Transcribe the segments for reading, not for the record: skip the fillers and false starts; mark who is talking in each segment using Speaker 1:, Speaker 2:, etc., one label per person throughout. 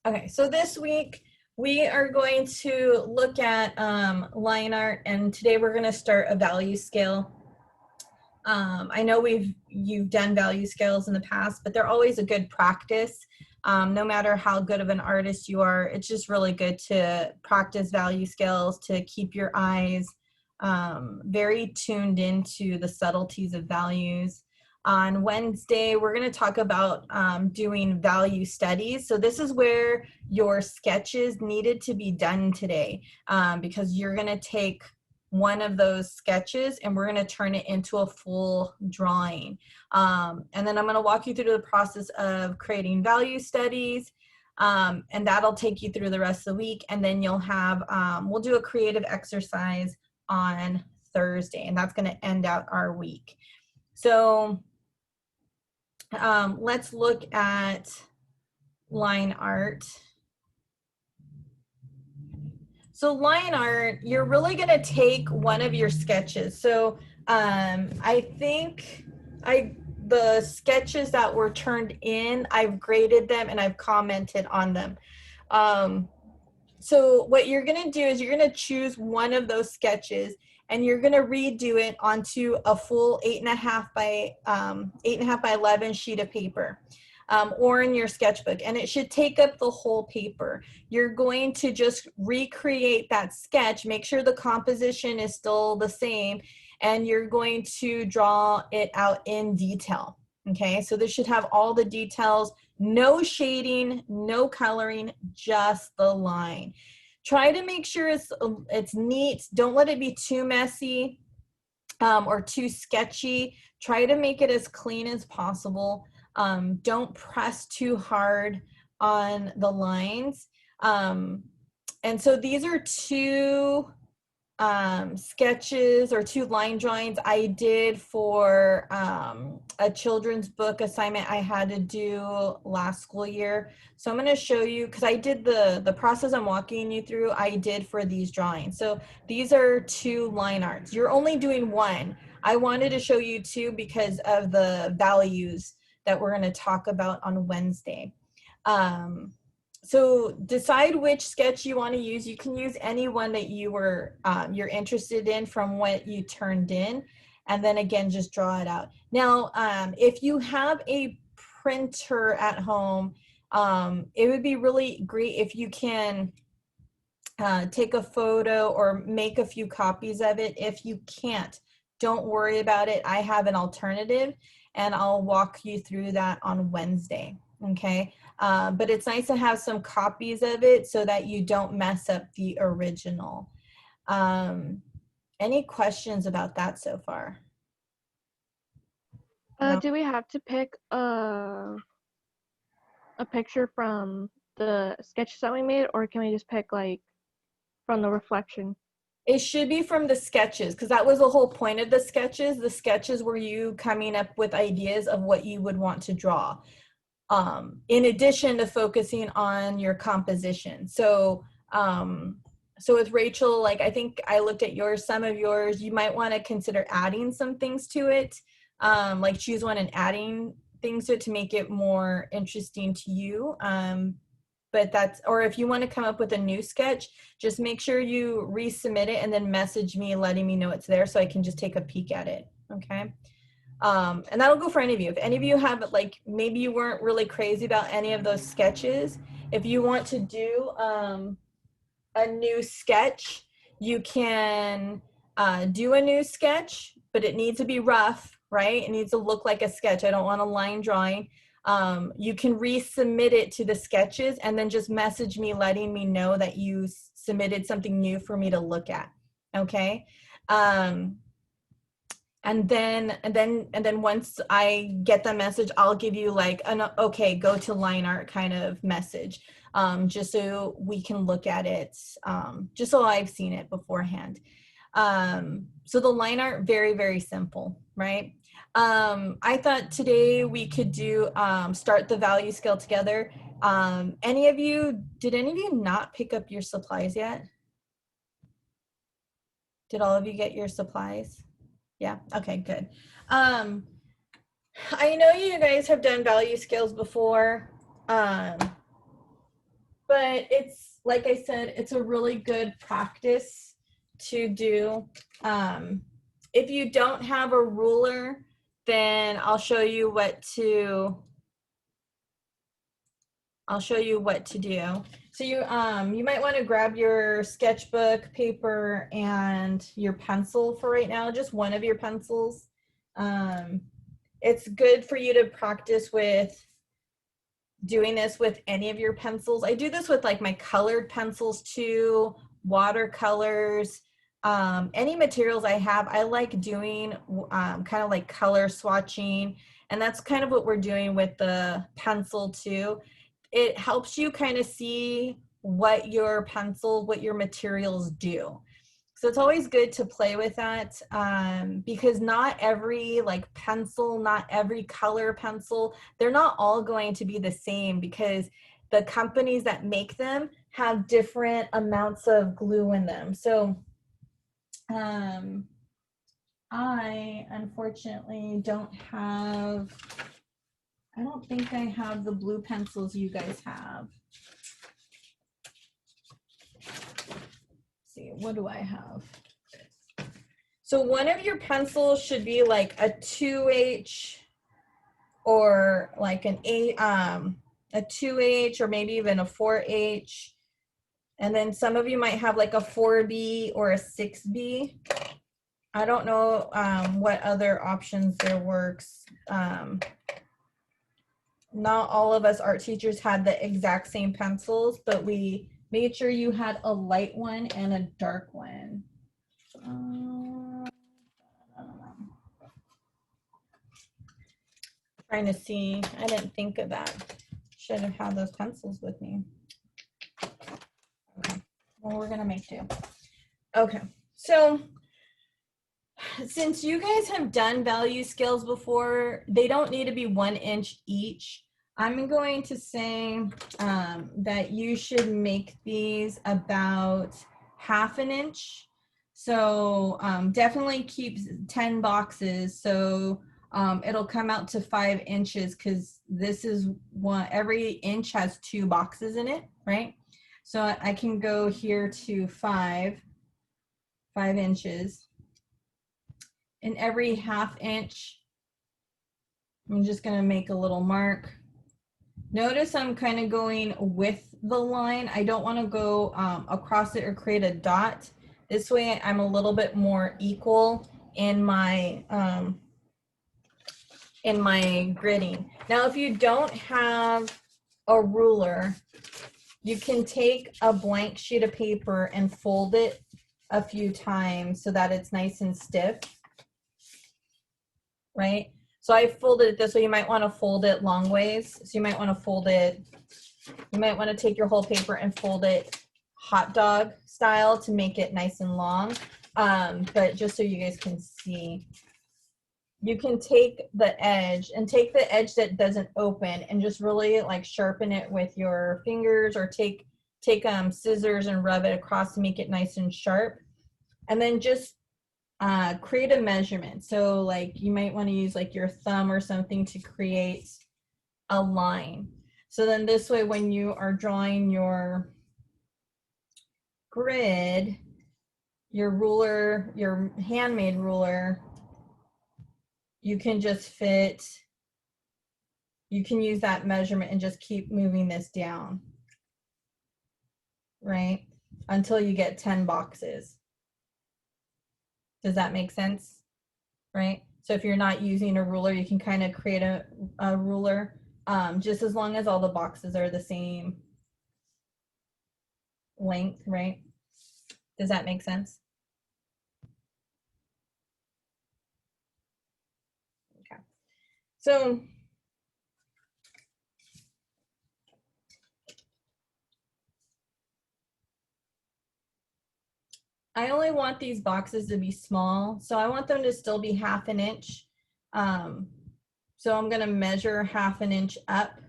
Speaker 1: Okay, so this week we are going to look at line art, and today we're going to start a value scale. I know you've done value scales in the past, but they're always a good practice. No matter how good of an artist you are, it's just really good to practice value scales to keep your eyes very tuned into the subtleties of values. On Wednesday, we're going to talk about doing value studies. So this is where your sketches needed to be done today because you're going to take one of those sketches and we're going to turn it into a full drawing. And then I'm going to walk you through the process of creating value studies. And that'll take you through the rest of the week. And then you'll have, we'll do a creative exercise on Thursday, and that's going to end out our week. So let's look at line art. So line art, you're really going to take one of your sketches. So I think the sketches that were turned in, I've graded them and I've commented on them. So what you're going to do is you're going to choose one of those sketches and you're going to redo it onto a full 8.5 by 11 sheet of paper. Or in your sketchbook, and it should take up the whole paper. You're going to just recreate that sketch, make sure the composition is still the same, and you're going to draw it out in detail. Okay, so this should have all the details, no shading, no coloring, just the line. Try to make sure it's neat. Don't let it be too messy or too sketchy. Try to make it as clean as possible. Don't press too hard on the lines. And so these are two sketches or two line drawings I did for a children's book assignment I had to do last school year. So I'm going to show you, because I did the process I'm walking you through, I did for these drawings. So these are two line arts. You're only doing one. I wanted to show you two because of the values that we're going to talk about on Wednesday. So decide which sketch you want to use. You can use any one that you're interested in from what you turned in, and then again just draw it out. Now if you have a printer at home, it would be really great if you can take a photo or make a few copies of it. If you can't, don't worry about it. I have an alternative, and I'll walk you through that on Wednesday. Okay, but it's nice to have some copies of it so that you don't mess up the original. Any questions about that so far? No?
Speaker 2: Do we have to pick a picture from the sketches that we made, or can we just pick like from the reflection?
Speaker 1: It should be from the sketches, because that was the whole point of the sketches. The sketches were you coming up with ideas of what you would want to draw, in addition to focusing on your composition. So with Rachel, like I think I looked at yours, some of yours, you might want to consider adding some things to it, like choose one and adding things to it to make it more interesting to you. But or if you want to come up with a new sketch, just make sure you resubmit it and then message me letting me know it's there so I can just take a peek at it. Okay. And that'll go for any of you. If any of you have, like, maybe you weren't really crazy about any of those sketches, if you want to do a new sketch, you can do a new sketch, but it needs to be rough, right? It needs to look like a sketch. I don't want a line drawing. You can resubmit it to the sketches and then just message me letting me know that you submitted something new for me to look at. Okay. And then once I get the message, I'll give you like an okay, go to line art kind of message, just so we can look at it, just so I've seen it beforehand. So the line art, very, very simple, right? I thought today we could do start the value scale together. Did any of you not pick up your supplies yet? Did all of you get your supplies? Yeah, okay, good. I know you guys have done value scales before. but it's, like I said, it's a really good practice to do. If you don't have a ruler, then I'll show you what to do. So you might want to grab your sketchbook, paper, and your pencil for right now, just one of your pencils. It's good for you to practice with doing this with any of your pencils. I do this with like my colored pencils too, watercolors, any materials I have. I like doing kind of like color swatching, and that's kind of what we're doing with the pencil too. It helps you kind of see what your materials do. So it's always good to play with that, because not every like pencil, not every color pencil, they're not all going to be the same, because the companies that make them have different amounts of glue in them. So I unfortunately I don't think I have the blue pencils you guys have. See, what do I have? So one of your pencils should be like a 2H or like a 2H or maybe even a 4H. And then some of you might have like a 4B or a 6B. I don't know what other options there works. Not all of us art teachers had the exact same pencils, but we made sure you had a light one and a dark one. Trying to see, I didn't think of that. Should have had those pencils with me. Okay, well, we're gonna make do. Okay, so since you guys have done value scales before, they don't need to be 1 inch each. I'm going to say that you should make these about 1/2 inch. So definitely keep 10 boxes. So it'll come out to 5 inches, because this is every inch has 2 boxes in it, right? So I can go here to 5 inches. And every 1/2 inch, I'm just going to make a little mark. Notice I'm kind of going with the line. I don't want to go across it or create a dot. This way I'm a little bit more equal in my gridding. Now, if you don't have a ruler, you can take a blank sheet of paper and fold it a few times so that it's nice and stiff, right? So I folded it this way. You might want to fold it long ways. So you might want to fold it, you might want to take your whole paper and fold it hot dog style to make it nice and long. But just so you guys can see, you can take the edge that doesn't open and just really like sharpen it with your fingers, or take scissors and rub it across to make it nice and sharp. And then just create a measurement. So like you might want to use like your thumb or something to create a line. So then this way, when you are drawing your grid, your ruler, your handmade ruler, you can just you can use that measurement and just keep moving this down, right? Until you get 10 boxes. Does that make sense? Right? So if you're not using a ruler, you can kind of create a ruler, just as long as all the boxes are the same length, right? Does that make sense? Okay. So I only want these boxes to be small, so I want them to still be 1/2 inch. So I'm going to measure 1/2 inch up.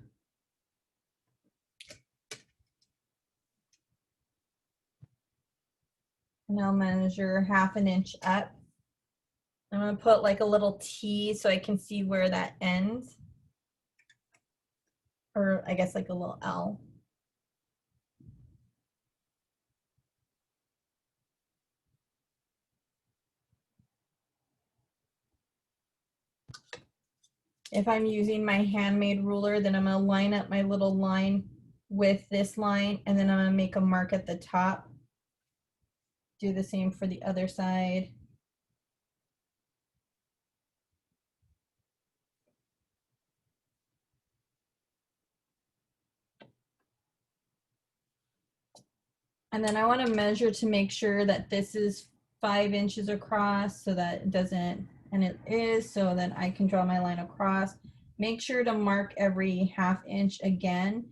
Speaker 1: And I'll measure 1/2 inch up. I'm going to put like a little T so I can see where that ends. Or I guess like a little L. If I'm using my handmade ruler, then I'm gonna line up my little line with this line, and then I'm gonna make a mark at the top. Do the same for the other side. And then I want to measure to make sure that this is 5 inches across so that it doesn't, and it is, so that I can draw my line across. Make sure to mark every 1/2 inch again.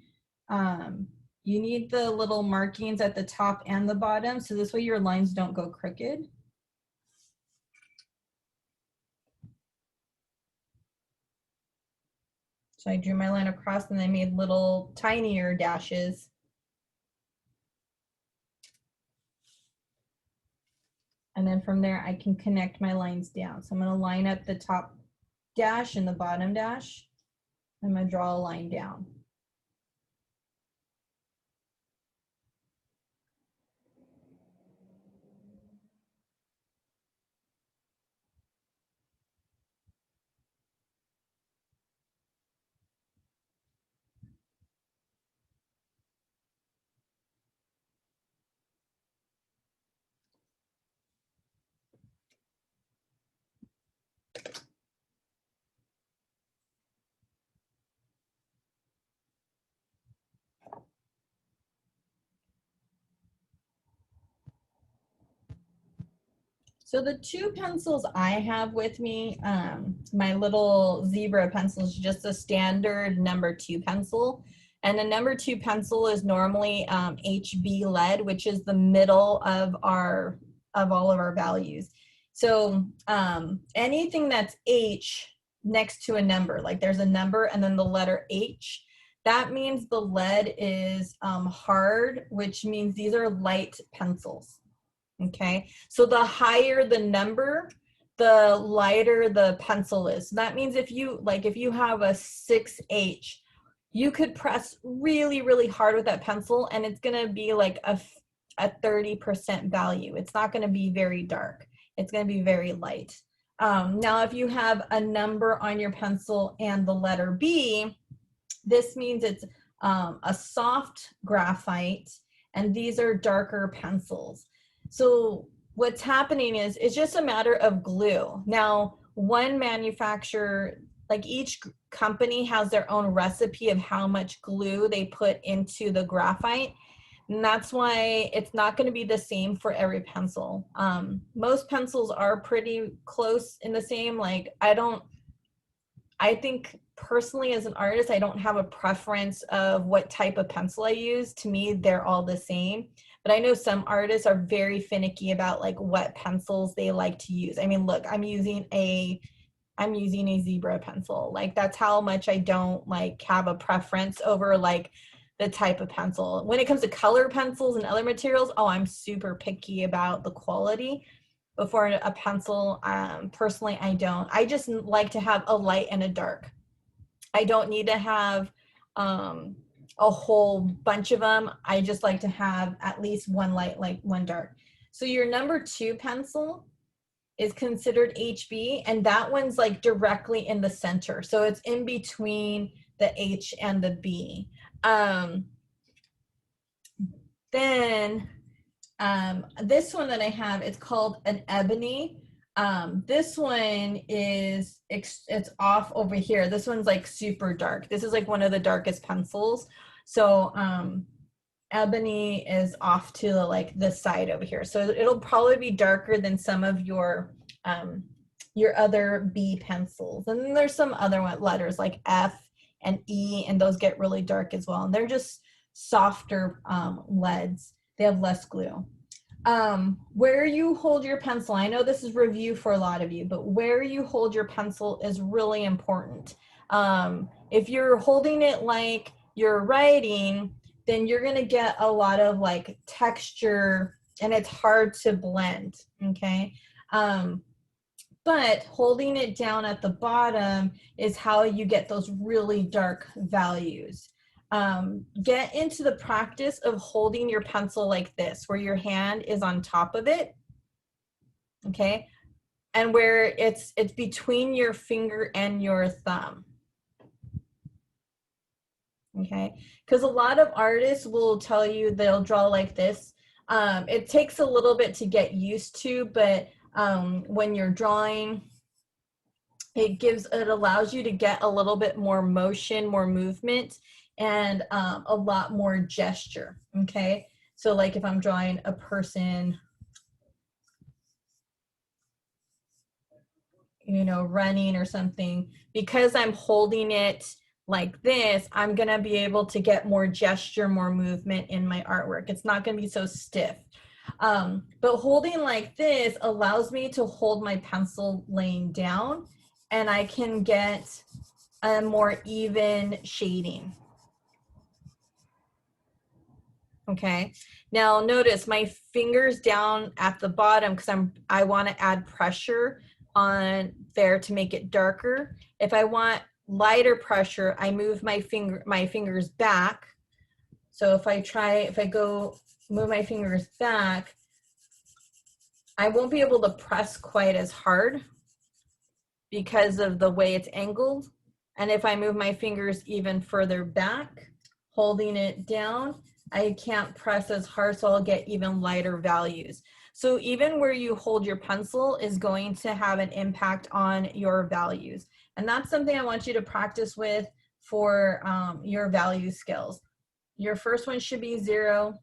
Speaker 1: You need the little markings at the top and the bottom, so this way your lines don't go crooked. So I drew my line across and I made little tinier dashes. And then from there, I can connect my lines down. So I'm going to line up the top dash and the bottom dash. I'm going to draw a line down. So the 2 pencils I have with me, my little zebra pencil is just a standard number 2 pencil. And a number 2 pencil is normally HB lead, which is the middle of all of our values. So anything that's H next to a number, like there's a number and then the letter H, that means the lead is hard, which means these are light pencils. Okay, so the higher the number, the lighter the pencil is. So that means if you have a 6H, you could press really, really hard with that pencil and it's gonna be like a 30% value. It's not gonna be very dark. It's gonna be very light. Now, if you have a number on your pencil and the letter B, this means it's a soft graphite, and these are darker pencils. So what's happening is it's just a matter of glue. Now, one manufacturer, like each company has their own recipe of how much glue they put into the graphite. And that's why it's not going to be the same for every pencil. Most pencils are pretty close in the same. Like I think personally as an artist, I don't have a preference of what type of pencil I use. To me, they're all the same. But I know some artists are very finicky about like what pencils they like to use. I mean, look, I'm using a zebra pencil. Like that's how much I don't like have a preference over like the type of pencil. When it comes to color pencils and other materials, oh, I'm super picky about the quality. But for a pencil, personally, I don't. I just like to have a light and a dark. I don't need to have a whole bunch of them. I just like to have at least one light, like one dark. So your number 2 pencil is considered HB, and that one's like directly in the center. So it's in between the H and the B. Then this one that I have, it's called an ebony. This one is, it's off over here. This one's like super dark. This is like one of the darkest pencils. So ebony is off to the, like this side over here. So it'll probably be darker than some of your other B pencils. And then there's some other letters like F and E, and those get really dark as well. And they're just softer leads. They have less glue. Where you hold your pencil, I know this is review for a lot of you, but where you hold your pencil is really important. If you're holding it like you're writing, then you're going to get a lot of like texture and it's hard to blend. Okay. But holding it down at the bottom is how you get those really dark values. Get into the practice of holding your pencil like this, where your hand is on top of it. Okay. and where it's between your finger and your thumb. Okay, because a lot of artists will tell you they'll draw like this. It takes a little bit to get used to, but when you're drawing, it allows you to get a little bit more motion, more movement, and a lot more gesture. Okay, so like if I'm drawing a person, you know, running or something, because I'm holding it like this, I'm gonna be able to get more gesture, more movement in my artwork. It's not gonna be so stiff. But holding like this allows me to hold my pencil laying down, and I can get a more even shading. Okay, now notice my fingers down at the bottom because I want to add pressure on there to make it darker. If I want lighter pressure, I move my fingers back. So if I go move my fingers back, I won't be able to press quite as hard because of the way it's angled. And if I move my fingers even further back, holding it down, I can't press as hard, so I'll get even lighter values. So even where you hold your pencil is going to have an impact on your values. And that's something I want you to practice with for your value skills. Your first one should be 0.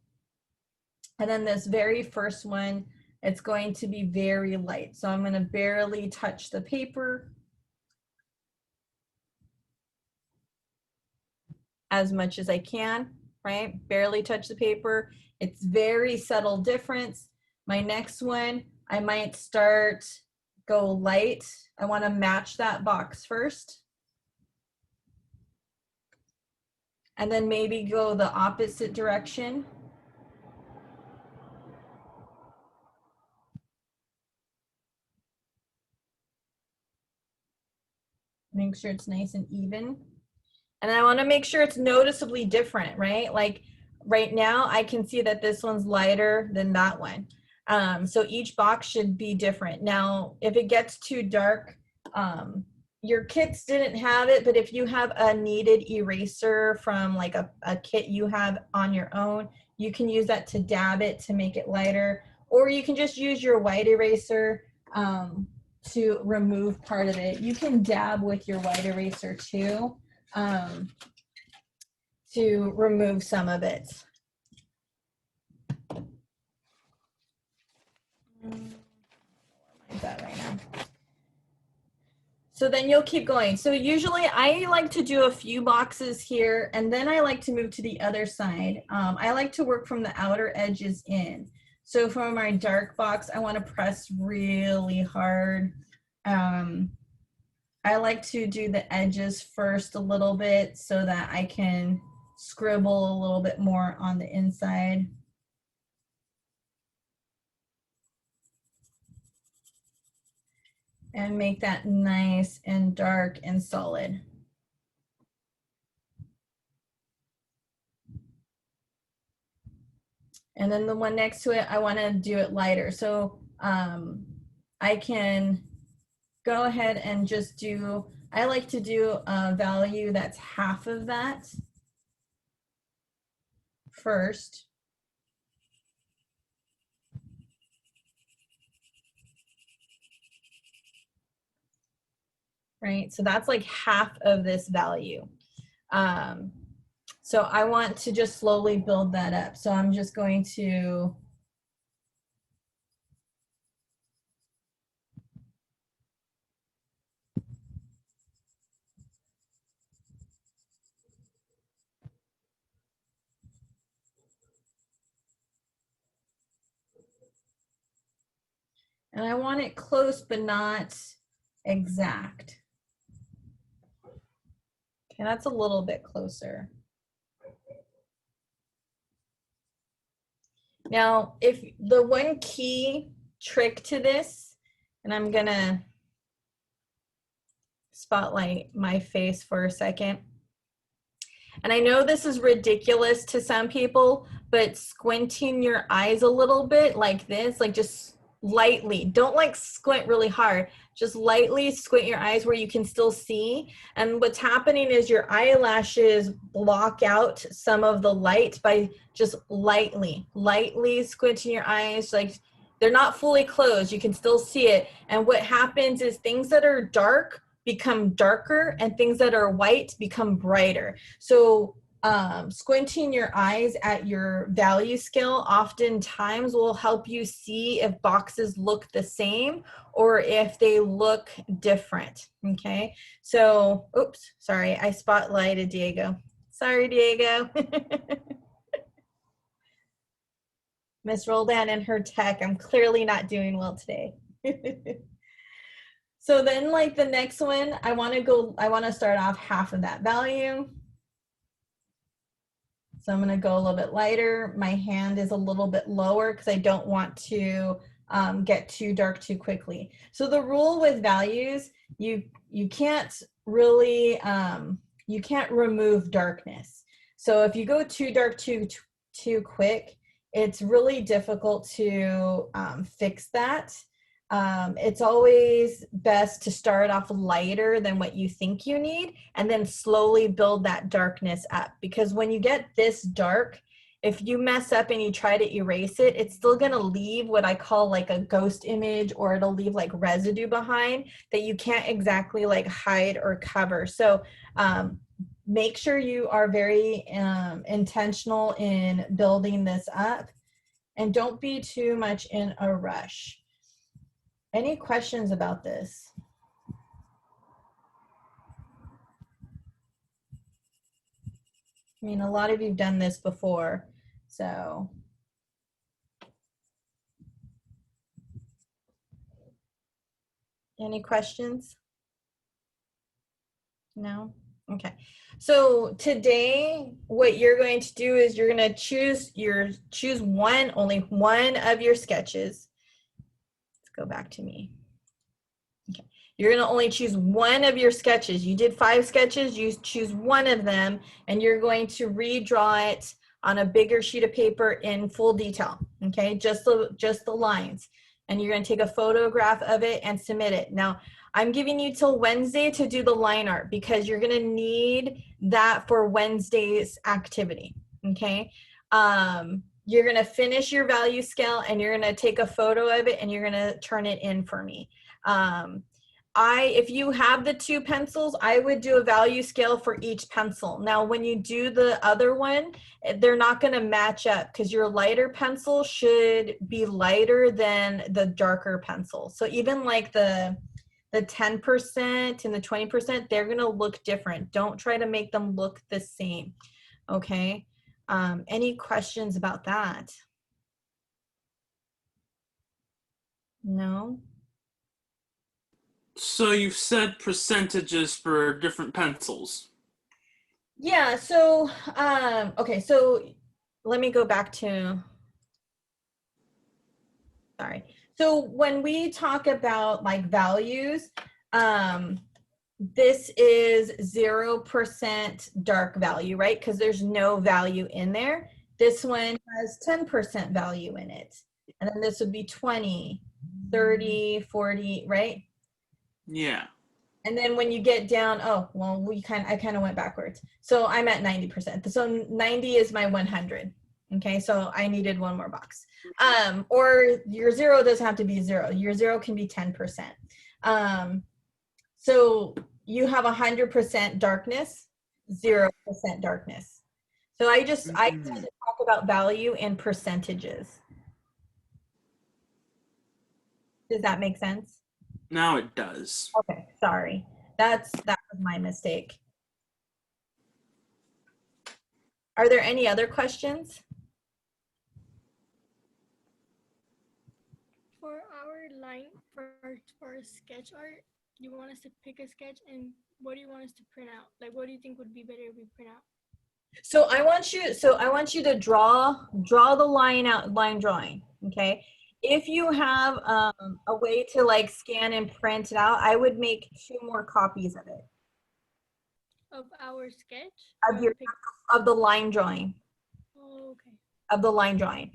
Speaker 1: And then this very first one, it's going to be very light. So I'm going to barely touch the paper as much as I can, right? Barely touch the paper. It's very subtle difference. My next one, I might go light. I want to match that box first. And then maybe go the opposite direction. Make sure it's nice and even. And I want to make sure it's noticeably different, right? Like right now, I can see that this one's lighter than that one. So each box should be different. Now, if it gets too dark, your kits didn't have it, but if you have a kneaded eraser from like a kit you have on your own, you can use that to dab it to make it lighter, or you can just use your white eraser to remove part of it. You can dab with your white eraser too to remove some of it. Where's that right now? So then you'll keep going. So usually I like to do a few boxes here, and then I like to move to the other side. I like to work from the outer edges in. So for my dark box, I want to press really hard. I like to do the edges first a little bit so that I can scribble a little bit more on the inside. And make that nice and dark and solid. And then the one next to it, I want to do it lighter. So I can go ahead and just do, I like to do a value that's half of that first. Right, so that's like half of this value. So I want to just slowly build that up. So I'm just going to and I want it close but not exact. Okay, that's a little bit closer. Now, if the one key trick to this, and I'm gonna spotlight my face for a second. And I know this is ridiculous to some people, but squinting your eyes a little bit like this, like just lightly. Don't like squint really hard. Just lightly squint your eyes where you can still see. And what's happening is your eyelashes block out some of the light by just lightly squinting your eyes. Like they're not fully closed. You can still see it. And what happens is things that are dark become darker and things that are white become brighter. So squinting your eyes at your value scale oftentimes will help you see if boxes look the same or if they look different. Okay, so oops, sorry, I spotlighted Diego. Sorry, Diego. Miss Roldan and her tech, I'm clearly not doing well today. So then like the next one, I want to start off half of that value. So I'm going to go a little bit lighter. My hand is a little bit lower because I don't want to get too dark too quickly. So the rule with values, you can't really, you can't remove darkness. So if you go too dark too quick, it's really difficult to fix that. It's always best to start off lighter than what you think you need and then slowly build that darkness up, because when you get this dark, if you mess up and you try to erase it, it's still going to leave what I call like a ghost image, or it'll leave like residue behind that you can't exactly like hide or cover. So make sure you are very intentional in building this up and don't be too much in a rush. Any questions about this? I mean, a lot of you've done this before, so. Any questions? No? Okay. So today, what you're going to do is you're going to choose only one of your sketches. Let's go back to me. Okay. You're going to only choose one of your sketches. You did 5 sketches, you choose one of them, and you're going to redraw it on a bigger sheet of paper in full detail, okay? Just the lines. And you're going to take a photograph of it and submit it. Now, I'm giving you till Wednesday to do the line art because you're going to need that for Wednesday's activity, okay? You're going to finish your value scale and you're going to take a photo of it and you're going to turn it in for me. If you have the 2 pencils, I would do a value scale for each pencil. Now, when you do the other one, they're not going to match up because your lighter pencil should be lighter than the darker pencil. So even like the 10% and the 20%, they're going to look different. Don't try to make them look the same. Okay. Any questions about that? No?
Speaker 3: So you've said percentages for different pencils.
Speaker 1: Yeah, so, okay, so let me go back to, sorry. So when we talk about like values, this is 0% dark value, right? Because there's no value in there. This one has 10% value in it. And then this would be 20, 30, 40, right?
Speaker 3: Yeah.
Speaker 1: And then when you get down, oh, well, I kind of went backwards. So I'm at 90%. So 90 is my 100. Okay, so I needed one more box. Or your 0 doesn't have to be 0. Your 0 can be 10%. So you have 100% darkness, 0% darkness. So I tend to talk about value in percentages. Does that make sense?
Speaker 3: Now it does.
Speaker 1: Okay, sorry. That was my mistake. Are there any other questions?
Speaker 4: For our sketch art, you want us to pick a sketch, and what do you want us to print out? Like, what do you think would be better if we print out?
Speaker 1: So I want you to draw the line drawing, okay? If you have a way to like scan and print it out, I would make 2 more copies of it.
Speaker 4: Of our sketch?
Speaker 1: Of the line drawing.
Speaker 4: Oh, okay.
Speaker 1: Of the line drawing.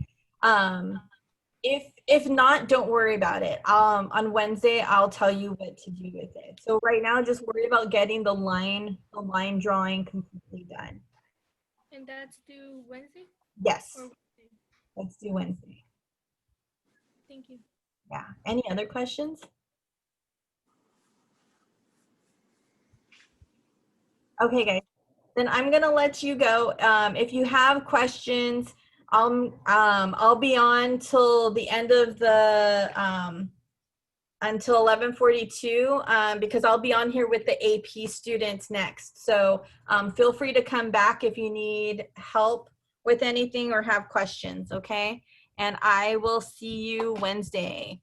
Speaker 1: If not, don't worry about it. On Wednesday, I'll tell you what to do with it. So right now, just worry about getting the line drawing completely done.
Speaker 4: And that's due Wednesday
Speaker 1: Yes,
Speaker 4: or Wednesday?
Speaker 1: let's do Wednesday.
Speaker 4: Thank you.
Speaker 1: Yeah. Any other questions? Okay, guys. Then I'm gonna let you go. If you have questions, I'll be on till the end of the until 11:42 because I'll be on here with the AP students next. So feel free to come back if you need help with anything or have questions. Okay, and I will see you Wednesday.